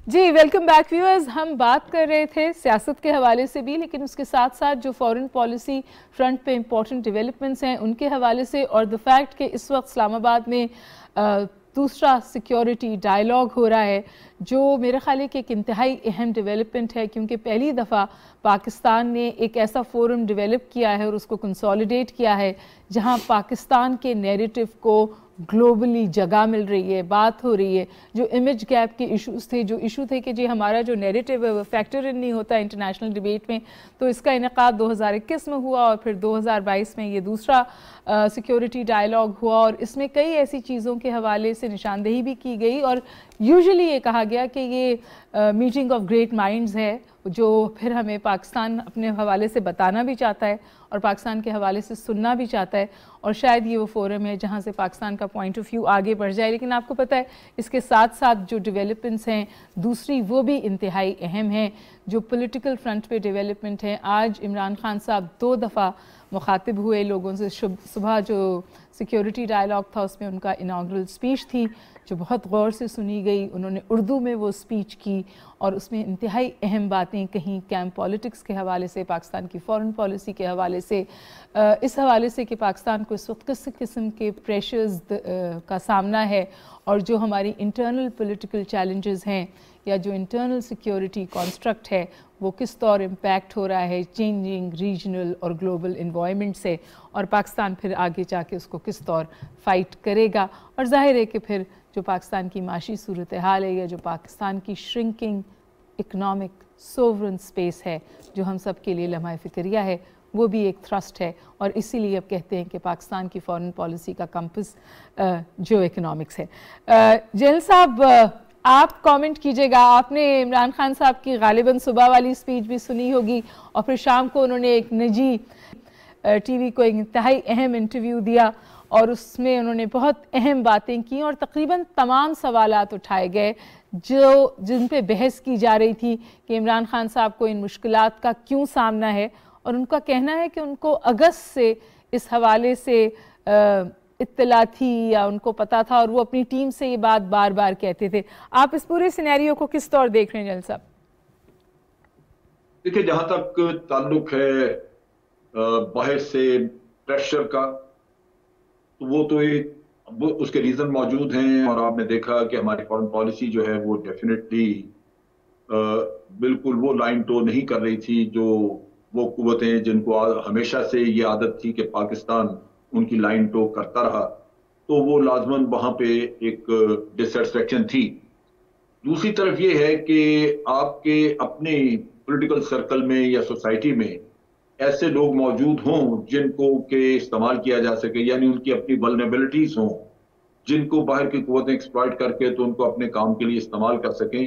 جی ویلکم بیک ویورز. ہم بات کر رہے تھے سیاست کے حوالے سے بھی, لیکن اس کے ساتھ ساتھ جو فورن پالیسی فرنٹ پہ امپورٹنٹ ڈیولپمنٹس ہیں ان کے حوالے سے, اور دا فیکٹ کہ اس وقت اسلام آباد میں دوسرا سیکیورٹی ڈائیلاگ ہو رہا ہے جو میرے خیال ہے کہ ایک انتہائی اہم ڈیولپمنٹ ہے, کیونکہ پہلی دفعہ پاکستان نے ایک ایسا فورم ڈیولپ کیا ہے اور اس کو کنسولیڈیٹ کیا ہے جہاں پاکستان کے نیریٹو کو گلوبلی جگہ مل رہی ہے, بات ہو رہی ہے. جو امیج گیپ کے ایشوز تھے, جو ایشو تھے کہ جی ہمارا جو نیریٹو ہے وہ فیکٹر ان نہیں ہوتا انٹرنیشنل ڈیبیٹ میں, تو اس کا انعقاد 2021 میں ہوا اور پھر 2022 میں یہ دوسرا سیکیورٹی ڈائیلاگ ہوا, اور اس میں کئی ایسی چیزوں کے حوالے سے نشاندہی بھی کی گئی, اور یوزلی یہ کہا گیا کہ یہ میٹنگ آف گریٹ مائنڈز ہے جو پھر ہمیں پاکستان اپنے حوالے سے بتانا بھی چاہتا ہے اور پاکستان کے حوالے سے سننا بھی چاہتا ہے, اور شاید یہ وہ فورم ہے جہاں سے پاکستان کا پوائنٹ آف ویو آگے بڑھ جائے. لیکن آپ کو پتہ ہے اس کے ساتھ ساتھ جو ڈیولپمنٹس ہیں دوسری وہ بھی انتہائی اہم ہیں جو پولیٹیکل فرنٹ پہ ڈیولپمنٹ ہیں. آج عمران خان صاحب 2 دفعہ مخاطب ہوئے لوگوں سے. صبح جو سیکیورٹی ڈائیلاگ تھا اس میں ان کا اناگرل سپیچ تھی جو بہت غور سے سنی گئی. انہوں نے اردو میں وہ سپیچ کی اور اس میں انتہائی اہم باتیں کہیں کیمپ پالیٹکس کے حوالے سے, پاکستان کی فورن پالیسی کے حوالے سے, اس حوالے سے کہ پاکستان کو اس وقت کس قسم کے پریشرز کا سامنا ہے, اور جو ہماری انٹرنل پولیٹیکل چیلنجز ہیں یا جو انٹرنل سیکیورٹی کانسٹرکٹ ہے وہ کس طور امپیکٹ ہو رہا ہے چینجنگ ریجنل اور گلوبل انوائرمنٹ سے, اور پاکستان پھر آگے جا کے اس کو کس طور فائٹ کرے گا. اور ظاہر ہے کہ پھر جو پاکستان کی معاشی صورتحال ہے یا جو پاکستان کی شرنکنگ اکنامک سوورن سپیس ہے جو ہم سب کے لیے لمحہ فکریہ ہے, وہ بھی ایک تھرسٹ ہے, اور اسی لیے اب کہتے ہیں کہ پاکستان کی فورن پالیسی کا کمپس جو اکنامکس ہے. جیل صاحب آپ کامنٹ کیجئے گا, آپ نے عمران خان صاحب کی غالباً صبح والی سپیچ بھی سنی ہوگی اور پھر شام کو انہوں نے ایک نجی ٹی وی کو ایک انتہائی اہم انٹرویو دیا اور اس میں انہوں نے بہت اہم باتیں کی اور تقریباً تمام سوالات اٹھائے گئے جن پہ بحث کی جا رہی تھی کہ عمران خان صاحب کو ان مشکلات کا کیوں سامنا ہے, اور ان کا کہنا ہے کہ ان کو اگست سے اس حوالے سے اطلاع تھی یا ان کو پتا تھا اور وہ اپنی ٹیم سے یہ بات بار بار کہتے تھے؟ آپ اس پورے سینیریو کو کس طور دیکھ رہے ہیں جنرل صاحب؟ دیکھیں، جہاں تک تعلق ہے باہر سے پریشر کا، تو وہ تو ایک اس کے ریزن موجود ہیں، اور آپ نے دیکھا کہ ہماری فارن پالیسی جو ہے وہ ڈیفینیٹلی بالکل وہ لائن ٹو نہیں کر رہی تھی جو وہ قوتیں جن کو ہمیشہ سے یہ عادت تھی کہ پاکستان ان کی لائن ٹو کرتا رہا، تو وہ لازماً وہاں پہ ایک ڈسسیٹسفیکشن تھی۔ دوسری طرف یہ ہے کہ آپ کے اپنے پولیٹیکل سرکل میں یا سوسائٹی میں ایسے لوگ موجود ہوں جن کو کہ استعمال کیا جا سکے، یعنی ان کی اپنی ولنریبلٹیز ہوں جن کو باہر کی قوتیں ایکسپلائٹ کر کے تو ان کو اپنے کام کے لیے استعمال کر سکیں،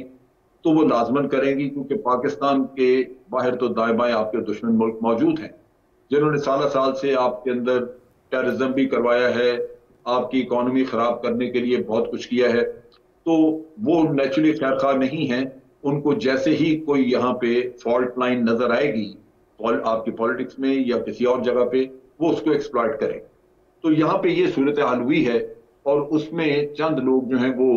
تو وہ لازماً کریں گی، کیونکہ پاکستان کے باہر تو دائیں بائیں آپ کے دشمن ملک موجود ہیں جنہوں نے سالہ سال سے آپ کے اندر ٹیررزم بھی کروایا ہے، آپ کی اکانومی خراب کرنے کے لیے بہت کچھ کیا ہے، تو وہ نیچرلی خیر خواہ نہیں ہیں۔ ان کو جیسے ہی کوئی یہاں پہ فالٹ لائن نظر آئے گی آپ کی پالیٹکس میں یا کسی اور جگہ پہ، وہ اس کو ایکسپلائٹ کریں۔ تو یہاں پہ یہ صورتحال ہوئی ہے، اور اس میں چند لوگ جو ہیں وہ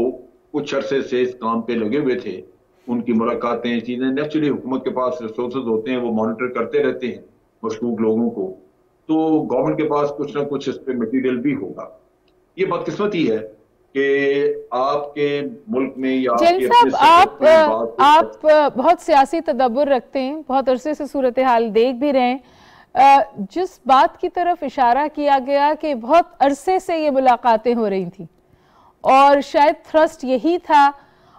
کچھ عرصے سے اس کام پہ لگے ہوئے تھے، ان کی ملاقاتیں چیزیں، نیچرلی حکومت کے پاس ریسورسز ہوتے ہیں، وہ مانیٹر کرتے رہتے ہیں مشکوک لوگوں کو، تو گورنمنٹ کے پاس کچھ نہ کچھ اس پہ مٹیریل بھی ہوگا۔ یہ بدقسمتی ہے کہ آپ کے ملک میں یا جیل صاحب آپ بہت سیاسی تدبر رکھتے ہیں، بہت عرصے سے صورتحال دیکھ بھی رہے ہیں، جس بات کی طرف اشارہ کیا گیا کہ بہت عرصے سے یہ ملاقاتیں ہو رہی تھیں اور شاید تھرسٹ یہی تھا،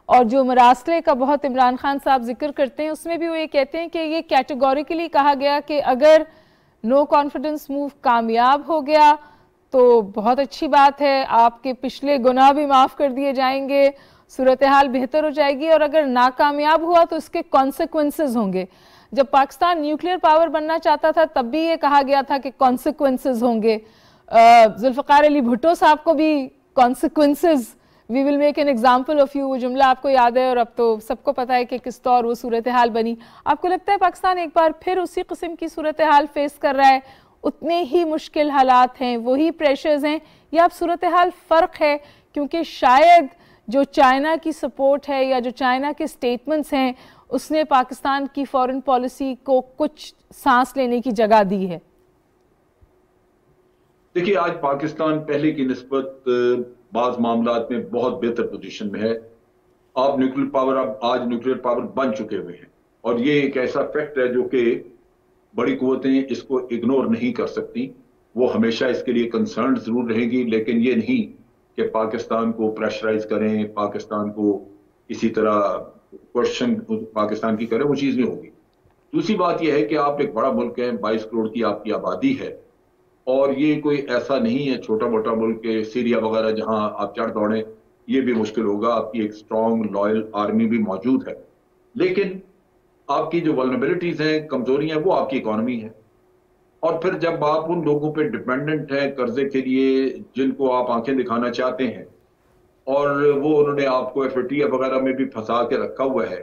اور جو مراسلے کا بہت عمران خان صاحب ذکر کرتے ہیں اس میں بھی وہ یہ کہتے ہیں کہ یہ کیٹیگوریکلی کہا گیا کہ اگر نو کانفیڈنس موو کامیاب ہو گیا تو بہت اچھی بات ہے، آپ کے پچھلے گناہ بھی معاف کر دیے جائیں گے، صورتحال بہتر ہو جائے گی، اور اگر ناکامیاب ہوا تو اس کے کانسیکوینسز ہوں گے۔ جب پاکستان نیوکلیئر پاور بننا چاہتا تھا تب بھی یہ کہا گیا تھا کہ کانسیکوینسز ہوں گے، ذوالفقار علی بھٹو صاحب کو بھی consequences, we will make an example of you, وہ جملہ آپ کو یاد ہے، اور اب تو سب کو پتا ہے کہ کس طور وہ صورتحال بنی۔ آپ کو لگتا ہے پاکستان ایک بار پھر اسی قسم کی صورتحال فیس کر رہا ہے، اتنے ہی مشکل حالات ہیں، وہی پریشرز ہیں، یا اب صورتحال فرق ہے کیونکہ شاید جو چائنا کی سپورٹ ہے یا جو چائنا کے سٹیٹمنٹس ہیں اس نے پاکستان کی فورن پالیسی کو کچھ سانس لینے کی جگہ دی ہے؟ دیکھیے، آج پاکستان پہلے کی نسبت بعض معاملات میں بہت بہتر پوزیشن میں ہے۔ آپ نیوکلیئر پاور آج نیوکلیئر پاور بن چکے ہوئے ہیں، اور یہ ایک ایسا فیکٹ ہے جو کہ بڑی قوتیں اس کو اگنور نہیں کر سکتی، وہ ہمیشہ اس کے لیے کنسرن ضرور رہیں گی، لیکن یہ نہیں کہ پاکستان کو پریشرائز کریں، پاکستان کو اسی طرح کوشچن پاکستان کی کریں، وہ چیز نہیں ہوگی۔ دوسری بات یہ ہے کہ آپ ایک بڑا ملک ہے، 22 کروڑ کی آپ کی آبادی ہے، اور یہ کوئی ایسا نہیں ہے چھوٹا موٹا ملک کے سیریا وغیرہ جہاں آپ چڑھ دوڑیں، یہ بھی مشکل ہوگا، آپ کی ایک اسٹرانگ لائل آرمی بھی موجود ہے، لیکن آپ کی جو ولنریبلٹیز ہیں، کمزوریاں، وہ آپ کی اکانومی ہے۔ اور پھر جب آپ ان لوگوں پہ ڈپینڈنٹ ہیں قرضے کے لیے جن کو آپ آنکھیں دکھانا چاہتے ہیں، اور وہ انہوں نے آپ کو ایف ٹی وغیرہ میں بھی پھنسا کے رکھا ہوا ہے،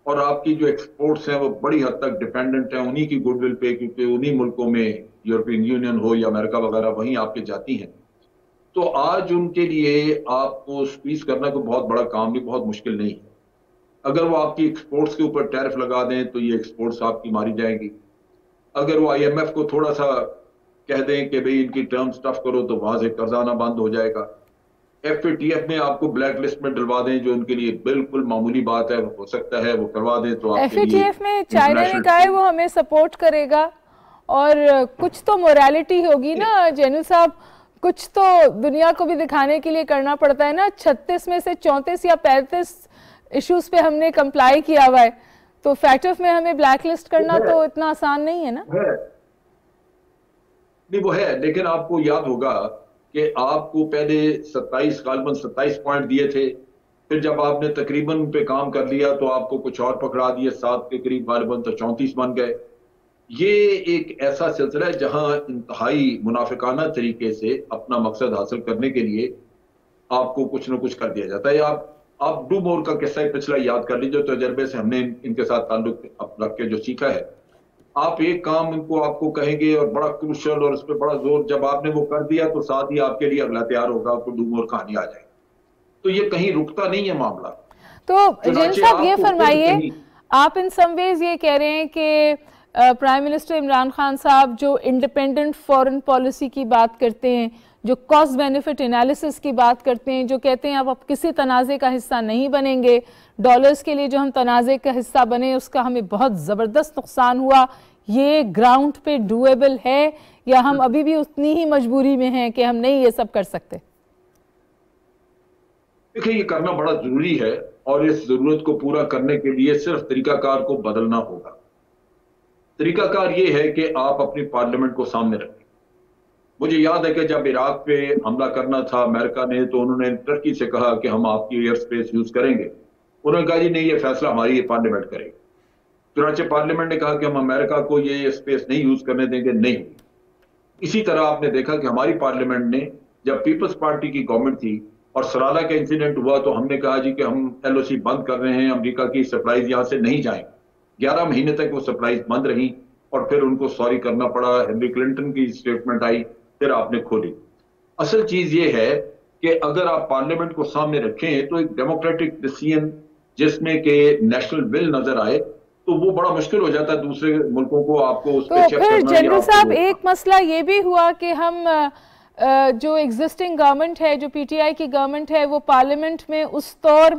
اور آپ کی جو ایکسپورٹس ہیں وہ بڑی حد تک ڈپینڈنٹ ہیں انہی کی گڈ ول پہ، کیونکہ انہی ملکوں میں یورپین یونین ہو یا امریکہ وغیرہ وہیں آپ کے جاتی ہیں، تو آج ان کے لیے آپ کو سکویز کرنا کوئی بہت بڑا کام بھی بہت مشکل نہیں ہے۔ اگر وہ آپ کی ایکسپورٹس کے اوپر ٹیرف لگا دیں تو یہ ایکسپورٹس آپ کی ماری جائیں گی، اگر وہ آئی ایم ایف کو تھوڑا سا کہہ دیں کہ بھئی ان کی ٹرمز ٹف کرو تو وہاں سے قرض آنا بند ہو جائے گا، ایف اے ٹی ایف میں آپ کو بلیک لسٹ میں ڈلوا دیں جو ان کے لیے بالکل معمولی بات ہے، ہو سکتا ہے وہ کروا دیں، تو آپ ایف اے ٹی ایف میں چائنا نے کہا ہے وہ ہمیں سپورٹ کرے گا، اور کچھ تو موریلٹی ہوگی نا جنرل صاحب، کچھ تو دنیا کو بھی دکھانے کے لیے کرنا پڑتا ہے نا۔ 36 میں سے 34 یا 35 ایشوز پہ ہم نے کمپلائی کیا ہوا ہے، تو فیٹف میں ہمیں بلیک لسٹ کرنا تو اتنا آسان نہیں ہے نا۔ نہیں وہ ہے، لیکن آپ کو یاد ہوگا کہ آپ کو پہلے 27 پوائنٹ دیے تھے، پھر جب آپ نے تقریباً پہ کام کر لیا تو آپ کو کچھ اور پکڑا دیے، 7 کے قریب غالباً تو 34 بن گئے۔ یہ ایک ایسا سلسلہ ہے جہاں انتہائی منافقانہ طریقے سے اپنا مقصد حاصل کرنے کے لیے آپ کو کچھ نہ کچھ کر دیا جاتا ہے۔ آپ ڈو مور کا قصہ پچھلا یاد کر لیجیے، تجربے سے ہم نے ان کے ساتھ تعلق رکھ کے جو سیکھا ہے آپ ایک کام ان کو آپ کو کہیں گے اور بڑا کروشل اور اس پہ بڑا زور، جب آپ نے وہ کر دیا تو ساتھ ہی آپ کے لیے اگلا تیار ہوگا، تو ڈوم اور کہانی آ جائے گی. تو یہ کہیں رکتا نہیں ہے معاملہ. تو جین صاحب یہ فرمائیے، آپ ان سم ویز یہ کہہ رہے ہیں کہ پرائم منسٹر عمران خان صاحب جو انڈیپینڈنٹ فورن پالیسی کی بات کرتے ہیں، جو کاسٹ بینیفٹ انالیسس کی بات کرتے ہیں، جو کہتے ہیں اب کسی تنازع کا حصہ نہیں بنیں گے، ڈالرز کے لیے جو ہم تنازع کا حصہ بنے اس کا ہمیں بہت زبردست نقصان ہوا، یہ گراؤنڈ پہ ڈویبل ہے یا ہم ابھی بھی اتنی ہی مجبوری میں ہیں کہ ہم نہیں یہ سب کر سکتے؟ دیکھیں، یہ کرنا بڑا ضروری ہے اور اس ضرورت کو پورا کرنے کے لیے صرف طریقہ کار کو بدلنا ہوگا. طریقہ کار یہ ہے کہ آپ اپنی پارلیمنٹ کو سامنے رکھیں. مجھے یاد ہے کہ جب عراق پہ حملہ کرنا تھا امریکہ نے، تو انہوں نے ترکی سے کہا کہ ہم آپ کی ایئر سپیس یوز کریں گے. انہوں نے کہا جی نہیں، یہ فیصلہ ہماری پارلیمنٹ کرے گی. چنانچہ پارلیمنٹ نے کہا کہ ہم امریکہ کو یہ سپیس نہیں یوز کرنے دیں گے. نہیں. اسی طرح آپ نے دیکھا کہ ہماری پارلیمنٹ نے جب پیپلز پارٹی کی گورنمنٹ تھی اور سرالہ کا انسیڈنٹ ہوا تو ہم نے کہا جی کہ ہم ایل او سی بند کر رہے ہیں، امریکہ کی سپلائیز یہاں سے نہیں جائیں. 11 مہینے تک وہ سپلائیز بند رہی اور پھر ان کو سوری کرنا پڑا. ہنری کلنٹن کی اسٹیٹمنٹ آئی، پھر آپ نے کھولی. اصل چیز یہ ہے کہ اگر آپ پارلیمنٹ کو سامنے رکھیں تو ایک ڈیموکریٹک ڈیسیژن جس میں کہ نیشنل ول نظر آئے تو وہ بڑا مشکل ہو جاتا ہے دوسرے ملکوں کو آپ کو اس پہ چیک کرنا. پھر جنرل صاحب ایک مسئلہ یہ بھی ہوا کہ ہم جو ایگزسٹنگ گورنمنٹ ہے، جو پی ٹی آئی کی گورنمنٹ ہے، وہ پارلیمنٹ میں اس طور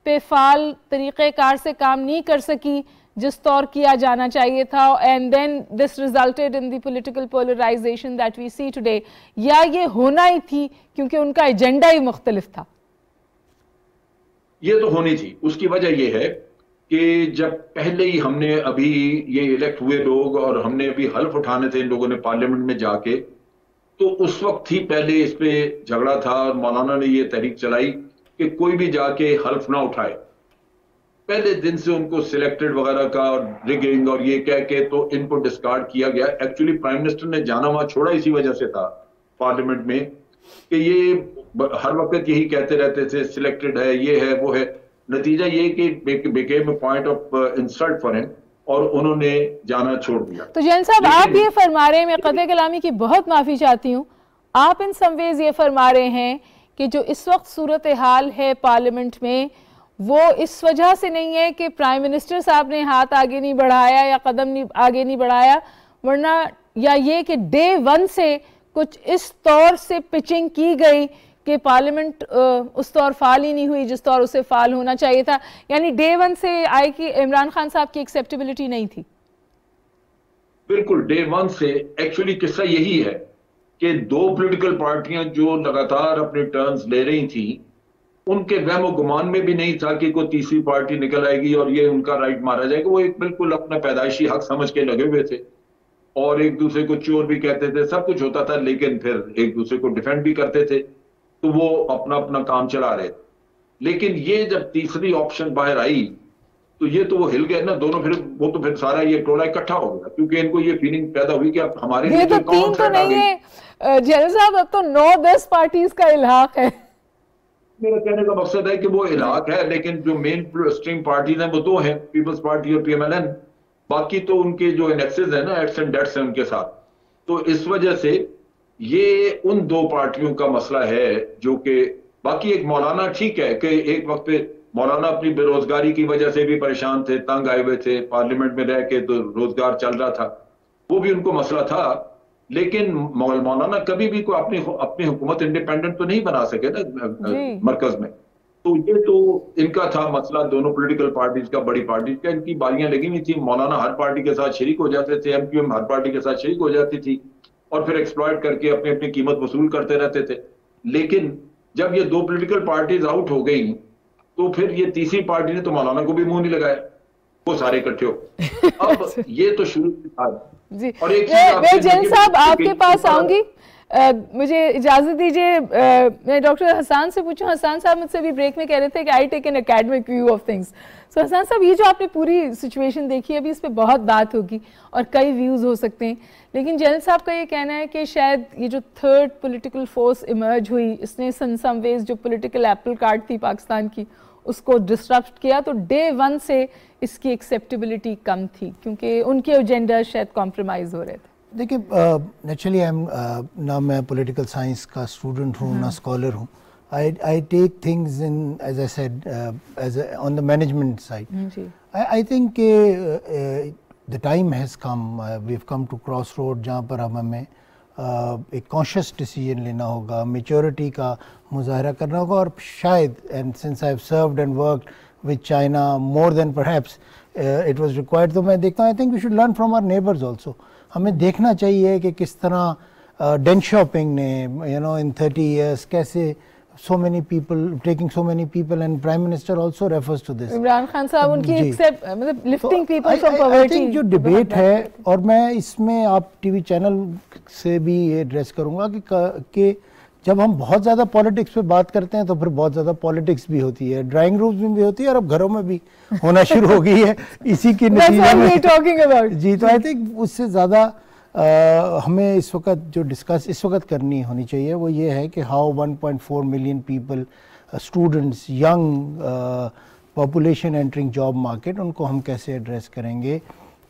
پہ فعال طریقہ کار سے کام نہیں کر سکی جس طور کیا جانا چاہیے تھا، and then this resulted in the political polarization that we see today. یا یہ ہونا ہی تھی کیونکہ ان کا ایجنڈا ہی مختلف تھا؟ یہ تو ہونی تھی. اس کی وجہ یہ ہے کہ جب پہلے ہی ہم نے ابھی یہ الیکٹ ہوئے لوگ اور ہم نے ابھی حلف اٹھانے تھے ان لوگوں نے پارلیمنٹ میں جا کے، تو اس وقت ہی پہلے اس پہ جھگڑا تھا اور مولانا نے یہ تحریک چلائی کہ کوئی بھی جا کے حلف نہ اٹھائے. پہلے دن سے ان کو سلیکٹڈ وغیرہ کا اور ریگنگ اور یہ کہہ کے تو ان کو ڈسکارڈ کیا گیا. ایکچولی پرائم منسٹر نے جانا وہاں چھوڑا اسی وجہ سے تھا پارلیمنٹ میں کہ یہ ہر وقت یہی کہتے رہتے تھے سلیکٹڈ ہے، یہ ہے، وہ ہے. نتیجہ یہ کہ became a point of insult for ہم اور انہوں نے جانا چھوڑ دیا. تو جین صاحب آپ یہ فرما رہے ہیں، میں قطع کلامی کی بہت معافی چاہتی ہوں، آپ ان سم ویز یہ فرما رہے ہیں کہ جو اس وقت صورتحال ہے پارلیمنٹ میں وہ اس وجہ سے نہیں ہے کہ پرائم منسٹر صاحب نے ہاتھ آگے نہیں بڑھایا یا قدم آگے نہیں بڑھایا، ورنہ یا یہ کہ ڈے ون سے کچھ اس طور سے پچنگ کی گئی کہ پارلیمنٹ اس طور فعال ہی نہیں ہوئی جس طور اسے فعال ہونا چاہیے تھا. یعنی ڈے ون سے آئی کہ عمران خان صاحب کی ایکسیپٹیبلٹی نہیں تھی. بالکل ڈے ون سے. ایکچولی قصہ یہی ہے کہ دو پولیٹیکل پارٹیاں جو لگاتار اپنے ٹرنز لے رہی تھیں ان کے وہم و گمان میں بھی نہیں تھا کہ کوئی تیسری پارٹی نکل آئے گی اور یہ ان کا رائٹ مارا جائے گا. وہ ایک بالکل اپنا پیدائشی حق سمجھ کے لگے ہوئے تھے اور ایک دوسرے کو چور بھی کہتے تھے، سب کچھ ہوتا تھا، لیکن پھر ایک دوسرے کو ڈیفینڈ بھی کرتے تھے. تو وہ اپنا اپنا کام چلا رہے تھے. لیکن یہ جب تیسری آپشن باہر آئی تو یہ تو وہ ہل گئے نا دونوں. پھر وہ تو پھر سارا یہ ٹولہ اکٹھا ہو گیا کیونکہ ان کو یہ فیلنگ پیدا ہوئی کہ اب ہمارے لیے تو تین تو نہیں ہے جنرل صاحب، اب تو 9-10 پارٹیز کا الحاق ہے. میرا کہنے کا مقصد ہے کہ وہ الحاق ہے، لیکن جو مین اسٹریم پارٹیز ہیں وہ دو ہیں، پیپلز پارٹی اور پی ایم ایل این. باقی تو ان کے جو انیکسز ہیں نا، ایٹس اینڈ ڈیٹس ہیں ان کے ساتھ. تو اس وجہ سے یہ ان دو پارٹیوں کا مسئلہ ہے جو کہ باقی ایک مولانا ٹھیک ہے کہ ایک وقت پہ مولانا اپنی بے روزگاری کی وجہ سے بھی پریشان تھے، تنگ آئے ہوئے تھے، پارلیمنٹ میں رہ کے تو روزگار چل رہا تھا، وہ بھی ان کو مسئلہ تھا. لیکن مولانا کبھی بھی کوئی اپنی حکومت انڈیپینڈنٹ تو نہیں بنا سکے نا مرکز میں. تو یہ تو ان کا تھا مسئلہ دونوں پولیٹیکل پارٹیز کا، بڑی پارٹیز کا. ان کی بالیاں لگی ہوئی تھی. مولانا ہر پارٹی کے ساتھ شریک ہو جاتے تھے، ایم کیو ایم ہر پارٹی کے ساتھ شریک ہو جاتی تھی اور پھر ایکسپلائٹ کر کے اپنی اپنی قیمت وصول کرتے رہتے تھے. لیکن جب یہ دو پولیٹیکل پارٹیز آؤٹ ہو گئی تو پھر یہ تیسری پارٹی نے تو مولانا کو بھی منہ نہیں لگایا، وہ سارے اکٹھے ہو. اب یہ تو شروع تھا. اور ایک میں جین صاحب آپ کے پاس آؤں گی، مجھے اجازت دیجیے میں ڈاکٹر حسان سے پوچھوں. حسان صاحب مجھ سے بھی بریک میں کہہ رہے تھے کہ I take an academic view of things. So Hassan صاحب یہ جو آپ نے پوری سچویشن دیکھی ابھی اس پہ بہت بات ہوگی اور کئی ویوز ہو سکتے ہیں، لیکن جنرل صاحب کا یہ کہنا ہے کہ شاید یہ جو تھرڈ پولیٹیکل فورس ایمرج ہوئی اس نے سن سم ویز جو پولیٹیکل ایپل کارٹ تھی پاکستان کی اس کو ڈسٹرپٹ کیا, تو ڈے ون سے اس کی ایکسیپٹیبلٹی کم تھی کیونکہ ان کے ایجنڈا شاید کمپرومائز ہو رہے تھے. دیکھیے نیچرلی نہ میں پولیٹیکل سائنس کا اسٹوڈنٹ ہوں نہ اسکالر ہوں. I take things in, as I said, on the management side. I think the time has come, we've come to crossroad جہاں پر ہمیں ایک کانشیس ڈیسیجن لینا ہوگا, میچورٹی کا مظاہرہ کرنا ہوگا, اور شاید and since I've served and worked with China more than perhaps it was required, تو میں دیکھتا ہوں I think we should learn from our neighbors also. ہمیں دیکھنا چاہیے کہ کس طرح ڈین شاپنگ نے in 30 years کیسے so many people taking so many people, and Prime Minister also refers to this. Imran Khan صاحب ان کی مطلب lifting people from poverty. I think جو ڈیبیٹ ہے, اور میں اس میں آپ ٹی وی چینل سے بھی یہ ایڈریس کروں گا کہ جب ہم بہت زیادہ پالیٹکس پہ بات کرتے ہیں تو پھر بہت زیادہ پالیٹکس بھی ہوتی ہے, ڈرائنگ رومز میں بھی ہوتی ہے, اور اب گھروں میں بھی ہونا شروع ہو گئی ہے اسی کے نتیجے میں. جی تو آئی تھنک اس سے زیادہ ہمیں اس وقت جو ڈسکس اس وقت کرنی ہونی چاہیے وہ یہ ہے کہ how 1.4 million people, students, young population entering job market, ان کو ہم کیسے ایڈریس کریں گے,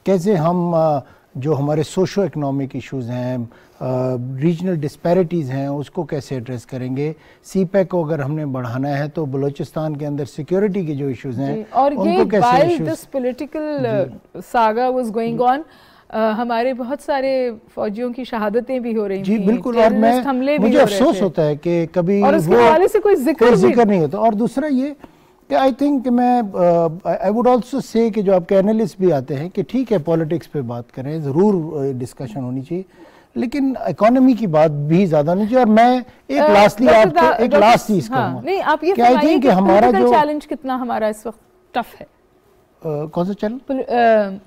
کیسے ہم جو ہمارے سوشو اکنامک ایشوز ہیں, ریجنل ڈسپیرٹیز ہیں, اس کو کیسے ایڈریس کریں گے. سی پیک کو اگر ہم نے بڑھانا ہے تو بلوچستان کے اندر سیکیورٹی کے جو ایشوز ہیں اور یہ while this political saga was going on, ہمارے بہت سارے فوجیوں کی شہادتیں بھی ہو رہی تھیں. جی بالکل, اور مجھے افسوس ہوتا ہے کہ کبھی اور اس کے حوالے سے کوئی ذکر نہیں ہوتا. اور دوسرا یہ کہ آئی تھنک میں آئی ووڈ آلسو سے کہ جو آپ کے اینالسٹ بھی آتے ہیں کہ ٹھیک ہے پالیٹکس پہ بات کریں, ضرور ڈسکشن ہونی چاہیے, لیکن اکانومی کی بات بھی زیادہ نہیں چاہیے. اور میں ایک لاسٹلی آپ کو ایک لاسٹ چیز کہوں گا, نہیں آپ یہ فرمائیے کہ ہمارا جو چیلنج کتنا ہمارا اس وقت ٹف ہے. کون سا challenge?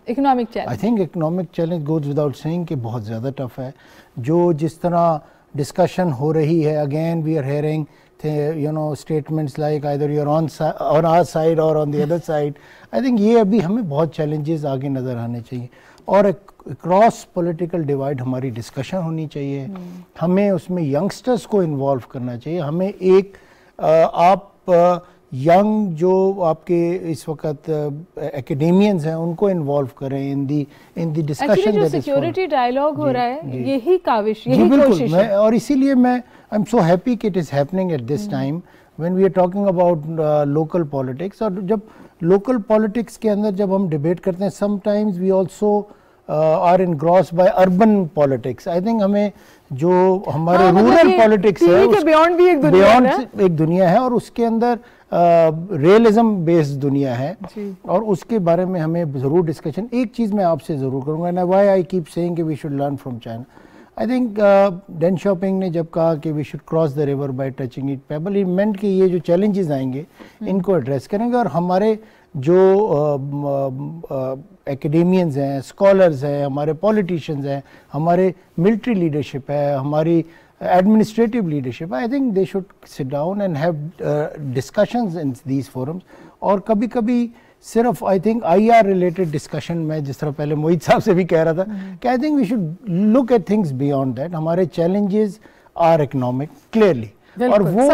Economic challenge. I think economic challenge goes without saying کہ بہت زیادہ ٹف ہے. جو جس طرح ڈسکشن ہو رہی ہے, again we are hearing statements like either you're on our side or on the other side. I think یہ ابھی ہمیں بہت چیلنجز آگے نظر آنے چاہیے, اور کراس پولیٹیکل ڈیوائڈ ہماری ڈسکشن ہونی چاہیے. ہمیں اس میں ینگسٹرز کو انوالو کرنا چاہیے. ہمیں ایک آپ ینگ جو آپ کے اس وقت ایکیڈیمینز ہیں ان کو انوالو کریں ان دی ڈسکشن. جو سیکیورٹی ڈائیلاگ ہو رہا ہے یہی کاوش, یہی کوشش ہے, اور اسی لیے میں I'm so happy that it is happening at this time when we are talking about local politics. اور جب local politics کے اندر جب ہم ڈیبیٹ کرتے ہیں, sometimes we also are engrossed by urban politics. I think ہمیں جو ہمارے rural politics ہے beyond ایک دنیا ہے, اور اس کے اندر ریئلزم بیسڈ دنیا ہے, اور اس کے بارے میں ہمیں ضرور ڈسکشن. ایک چیز میں آپ سے ضرور کروں گا, why I keep saying کہ we should learn from China. I think Deng Xiaoping نے جب کہا کہ we should cross the river by touching it pebble, it meant کہ یہ جو چیلنجز آئیں گے ان کو ایڈریس کریں گے. اور ہمارے جو ایکیڈیمینز ہیں, اسکالرز ہیں, ہمارے پولیٹیشینز ہیں, ہمارے ملٹری لیڈرشپ ہے, ہماری ایڈمنسٹریٹو لیڈرشپ ہے, I think they should sit down and have discussions in these forums. اور کبھی کبھی صرف I think I R related discussion میں, جس طرح پہلے موہت صاحب سے بھی کہہ رہا تھا کہ I think we should look at things beyond that. ہمارے چیلنجز آر اکنامک کلیئرلی, اور وہ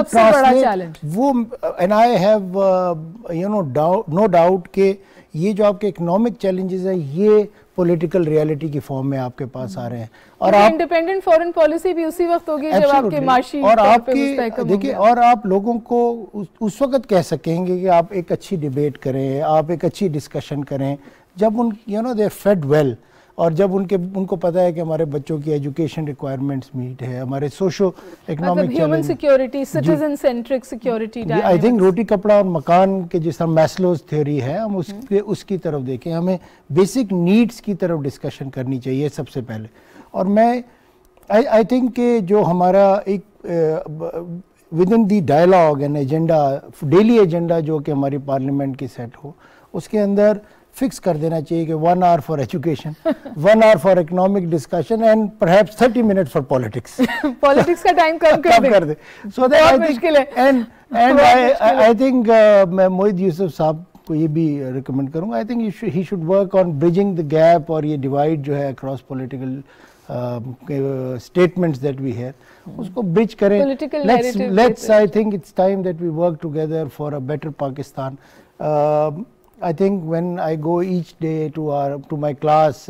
وہ and I have no doubt کہ یہ جو آپ کے اکنامک چیلنجز ہیں یہ پولیٹیکل ریالٹی کی فارم میں آپ کے پاس آ رہے ہیں. اور آپ انڈیپینڈنٹ فارن پالیسی بھی اسی وقت ہوگی جب آپ کے معاشی اور آپ کی دیکھیں, اور آپ لوگوں کو اس وقت کہہ سکیں گے کہ آپ ایک اچھی ڈیبیٹ کریں, آپ ایک اچھی ڈسکشن کریں جب ان دے فیڈ ویل, اور جب ان کو پتہ ہے کہ ہمارے بچوں کی ایجوکیشن ریکوائرمنٹس میٹ ہے, ہمارے socio economic human security, citizen centric security. I think روٹی کپڑا اور مکان کے جس طرح میسلوز تھیوری ہے, ہم اس کی طرف دیکھیں. ہمیں بیسک نیڈس کی طرف ڈسکشن کرنی چاہیے سب سے پہلے. اور میں آئی تھنک کہ جو ہمارا ایک with in the dialogue and agenda, daily agenda جو کہ ہماری پارلیمنٹ کی سیٹ ہو, اس کے اندر فکس کر دینا چاہیے کہ 1 hour for education, 1 hour for economic discussion, and perhaps 30 minutes for politics. Politics کا ٹائم کم کر دیں. سو دیٹ مشکل ہے. اینڈ آئی تھنک میں موہت یوسف صاحب کو یہ بھی ریکمینڈ کروں گا, I think he should work on bridging the gap, اور یہ ڈیوائڈ جو ہے across political statements that we hear, usko bridge kare. Political narrative. Let's I think it's time that we work together for a better Pakistan. I think when I go each day to my class,